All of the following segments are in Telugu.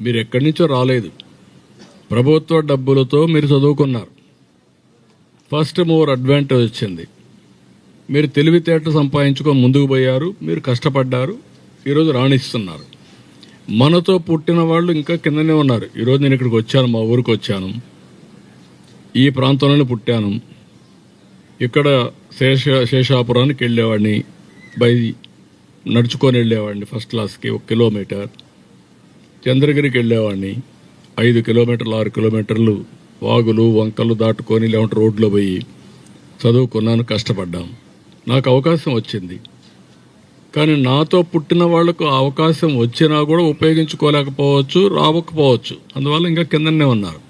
మీరు ఎక్కడి నుంచో రాలేదు. ప్రభుత్వ డబ్బులతో మీరు చదువుకున్నారు. ఫస్ట్ మూవర్ అడ్వాంటేజ్ వచ్చింది. మీరు తెలివితేటలు సంపాదించుకొని ముందుకు పోయారు. మీరు కష్టపడ్డారు. ఈరోజు రాణిస్తున్నారు. మనతో పుట్టిన వాళ్ళు ఇంకా కిందనే ఉన్నారు. ఈరోజు నేను ఇక్కడికి వచ్చాను, మా ఊరికి వచ్చాను. ఈ ప్రాంతంలోనే పుట్టాను. ఇక్కడ శేషాపురానికి వెళ్ళేవాడిని, నడుచుకొని వెళ్ళేవాడిని ఫస్ట్ క్లాస్కి 1 కిలోమీటర్. చంద్రగిరికి వెళ్ళేవాడిని 5 కిలోమీటర్లు 6 కిలోమీటర్లు వాగులు వంకలు దాటుకొని లేకుంటే రోడ్లో పోయి చదువుకున్నాను, కష్టపడ్డాం. నాకు అవకాశం వచ్చింది. కానీ నాతో పుట్టిన వాళ్లకు అవకాశం వచ్చినా కూడా ఉపయోగించుకోలేకపోవచ్చు, రావకపోవచ్చు. అందువల్ల ఇంకా కిందనే ఉన్నారు.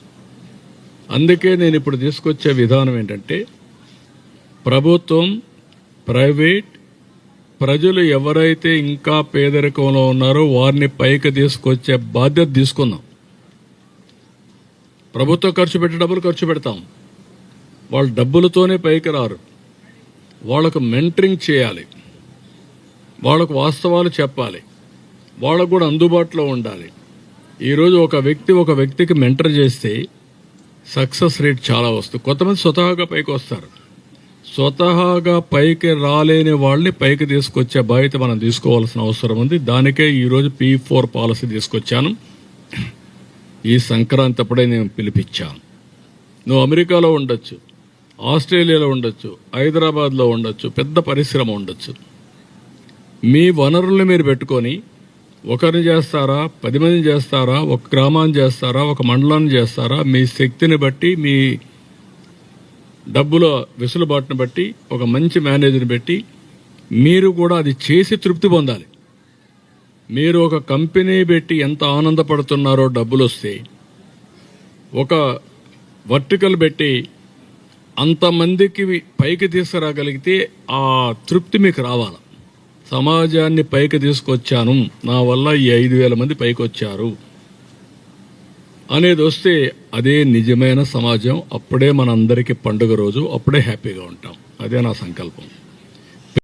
అందుకే నేను ఇప్పుడు తీసుకొచ్చే విధానం ఏంటంటే, ప్రభుత్వం, ప్రైవేట్, ప్రజలు ఎవరైతే ఇంకా పేదరికంలో ఉన్నారో వారిని పైకి తీసుకొచ్చే బాధ్యత తీసుకుందాం. ప్రభుత్వం ఖర్చు పెట్టే డబ్బులు ఖర్చు పెడతాం. వాళ్ళు డబ్బులతోనే పైకి రారు. వాళ్లకు మెంటరింగ్ చేయాలి, వాళ్లకు వాస్తవాలు చెప్పాలి, వాళ్ళకు కూడా అందుబాటులో ఉండాలి. ఈరోజు ఒక వ్యక్తికి మెంటర్ చేస్తే సక్సెస్ రేట్ చాలా వస్తుంది. కొంతమంది స్వతహాగా పైకి వస్తారు. స్వతహాగా పైకి రాలేని వాళ్ళని పైకి తీసుకొచ్చే బాధ్యత మనం తీసుకోవాల్సిన అవసరం ఉంది. దానికే ఈరోజు P4 పాలసీ తీసుకొచ్చాను. ఈ సంక్రాంతి అప్పుడే నేను పిలిపించాను. నువ్వు అమెరికాలో ఉండొచ్చు, ఆస్ట్రేలియాలో ఉండొచ్చు, హైదరాబాద్లో ఉండొచ్చు, పెద్ద పరిశ్రమ ఉండొచ్చు. మీ వనరుల్ని మీరు పెట్టుకొని ఒకరిని చేస్తారా, 10 మందిని చేస్తారా, ఒక గ్రామాన్ని చేస్తారా, ఒక మండలాన్ని చేస్తారా, మీ శక్తిని బట్టి, మీ డబ్బుల వెసులుబాటును బట్టి, ఒక మంచి మేనేజర్ని పెట్టి మీరు కూడా అది చేసి తృప్తి పొందాలి. మీరు ఒక కంపెనీ పెట్టి ఎంత ఆనందపడుతున్నారో డబ్బులు వస్తే, ఒక వర్టికల్ పెట్టి అంతమందికి పైకి తీసుకురాగలిగితే ఆ తృప్తి మీకు రావాలి. సమాజాన్ని పైకి తీసుకొచ్చాను, నా వల్ల ఈ 5,000 మంది పైకి వచ్చారు అనేది వస్తే అదే నిజమైన సమాజం. అప్పుడే మనందరికీ పండుగ రోజు, అప్పుడే హ్యాపీగా ఉంటాం. అదే నా సంకల్పం.